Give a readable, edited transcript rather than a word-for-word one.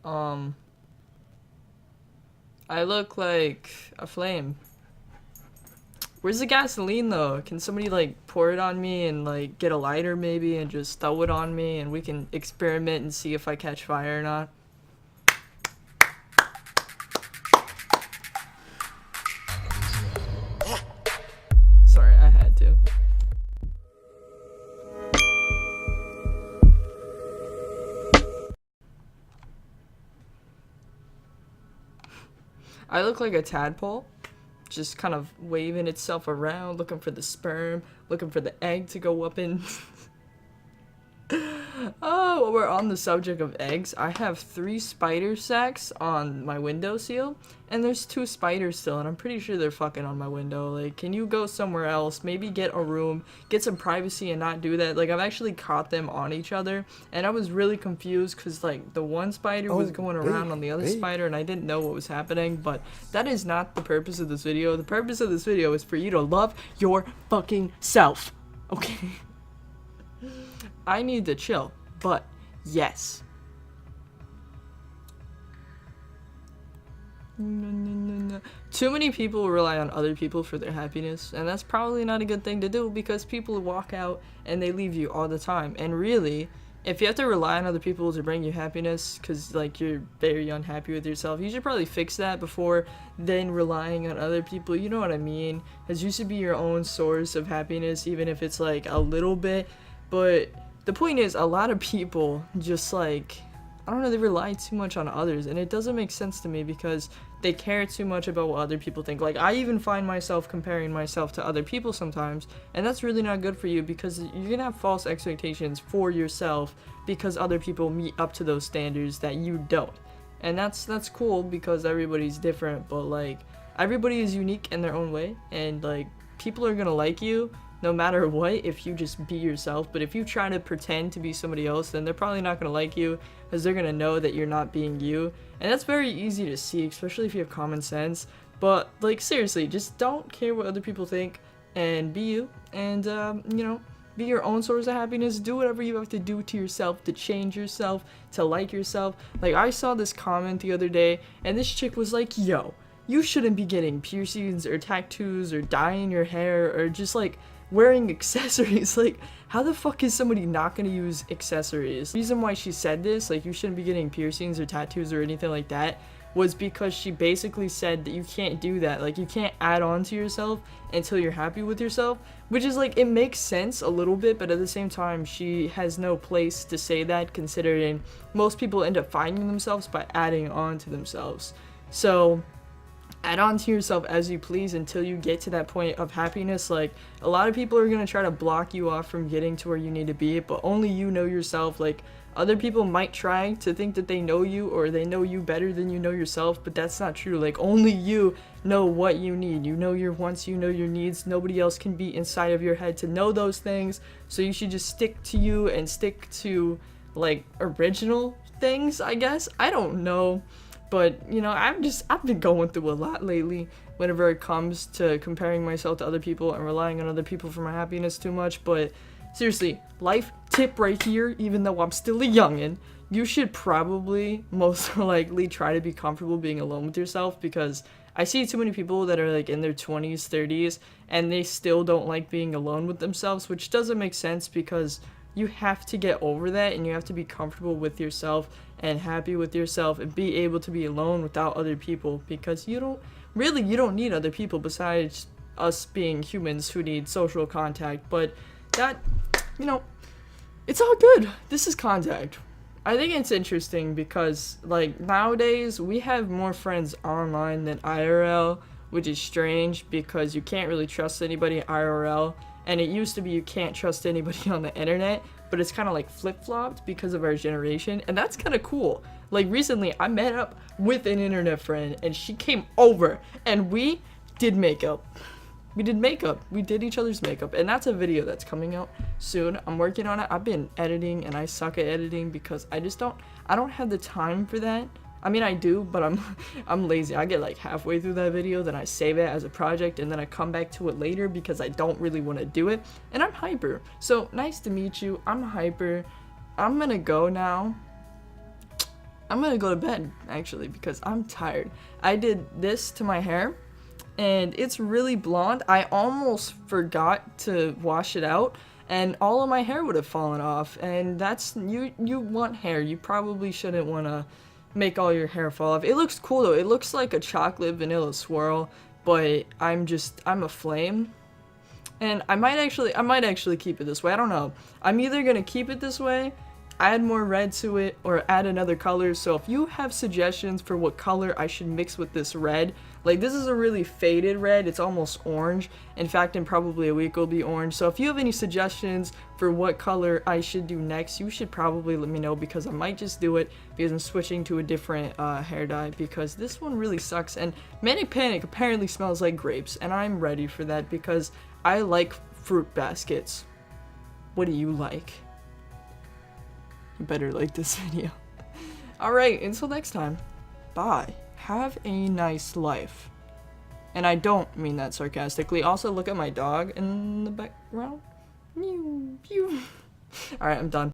Um, I look like a flame. Where's the gasoline though? Can somebody like pour it on me and like get a lighter maybe and just throw it on me and we can experiment and see if I catch fire or not? Sorry, I had to. I look like a tadpole, just kind of waving itself around, looking for the sperm, looking for the egg to go up in. Oh, well, we're on the subject of eggs. I have 3 spider sacks on my windowsill, and there's 2 spiders still, and I'm pretty sure they're fucking on my window. Like, can you go somewhere else? Maybe get a room, get some privacy and not do that. Like, I've actually caught them on each other, and I was really confused because, like, the one spider was going around on the other spider, and I didn't know what was happening, but that is not the purpose of this video. The purpose of this video is for you to love your fucking self, okay? I need to chill, but yes. Too many people rely on other people for their happiness, and that's probably not a good thing to do because people walk out and they leave you all the time. And really, if you have to rely on other people to bring you happiness because like you're very unhappy with yourself, you should probably fix that before then relying on other people. You know what I mean? Because you should be your own source of happiness, even if it's like a little bit. But the point is, a lot of people just like, I don't know, they rely too much on others, and it doesn't make sense to me because they care too much about what other people think. Like, I even find myself comparing myself to other people sometimes, and that's really not good for you because you're gonna have false expectations for yourself because other people meet up to those standards that you don't. And that's cool because everybody's different, but like, everybody is unique in their own way, and like, people are gonna like you no matter what if you just be yourself. But if you try to pretend to be somebody else, then they're probably not gonna like you because they're gonna know that you're not being you, and that's very easy to see, especially if you have common sense. But like, seriously, just don't care what other people think and be you, and you know, be your own source of happiness. Do whatever you have to do to yourself to change yourself, to like yourself. Like, I saw this comment the other day and this chick was like, yo, you shouldn't be getting piercings or tattoos or dyeing your hair or just like wearing accessories. Like, how the fuck is somebody not gonna use accessories? The reason why she said this, like, you shouldn't be getting piercings or tattoos or anything like that, was because she basically said that you can't do that. Like, you can't add on to yourself until you're happy with yourself, which is like, it makes sense a little bit, but at the same time, she has no place to say that considering most people end up finding themselves by adding on to themselves. So add on to yourself as you please until you get to that point of happiness. Like, a lot of people are going to try to block you off from getting to where you need to be, but only you know yourself. Like, other people might try to think that they know you or they know you better than you know yourself, but that's not true. Like, only you know what you need. You know your wants, you know your needs. Nobody else can be inside of your head to know those things, so you should just stick to you and stick to like original things, I guess. I don't know. But, you know, I've been going through a lot lately whenever it comes to comparing myself to other people and relying on other people for my happiness too much. But seriously, life tip right here, even though I'm still a youngin', you should probably most likely try to be comfortable being alone with yourself, because I see too many people that are like in their 20s, 30s, and they still don't like being alone with themselves, which doesn't make sense because you have to get over that and you have to be comfortable with yourself and happy with yourself and be able to be alone without other people, because you don't need other people besides us being humans who need social contact. But that, you know, it's all good. This is contact. I think it's interesting because like nowadays we have more friends online than IRL, which is strange because you can't really trust anybody IRL. And it used to be you can't trust anybody on the internet, but it's kind of like flip-flopped because of our generation, and that's kind of cool. Like, recently I met up with an internet friend and she came over and we did makeup. We did each other's makeup, and that's a video that's coming out soon. I'm working on it. I've been editing and I suck at editing because I don't have the time for that. I mean, I do, but I'm lazy. I get like halfway through that video, then I save it as a project, and then I come back to it later because I don't really want to do it. And I'm hyper. So, nice to meet you. I'm hyper. I'm gonna go now. I'm gonna go to bed, actually, because I'm tired. I did this to my hair, and it's really blonde. I almost forgot to wash it out, and all of my hair would have fallen off, and that's, you want hair. You probably shouldn't want to make all your hair fall off. It looks cool, though. It looks like a chocolate vanilla swirl, but I'm a flame. And I might actually keep it this way. I don't know. I'm either gonna keep it this way, add more red to it, or add another color. So if you have suggestions for what color I should mix with this red, like this is a really faded red, it's almost orange. In fact, in probably a week it'll be orange. So if you have any suggestions for what color I should do next, you should probably let me know, because I might just do it because I'm switching to a different hair dye, because this one really sucks. And Manic Panic apparently smells like grapes, and I'm ready for that because I like fruit baskets. What do you like? You better like this video. Alright, until next time. Bye. Have a nice life. And I don't mean that sarcastically. Also, look at my dog in the background. Mew, pew. Alright, I'm done.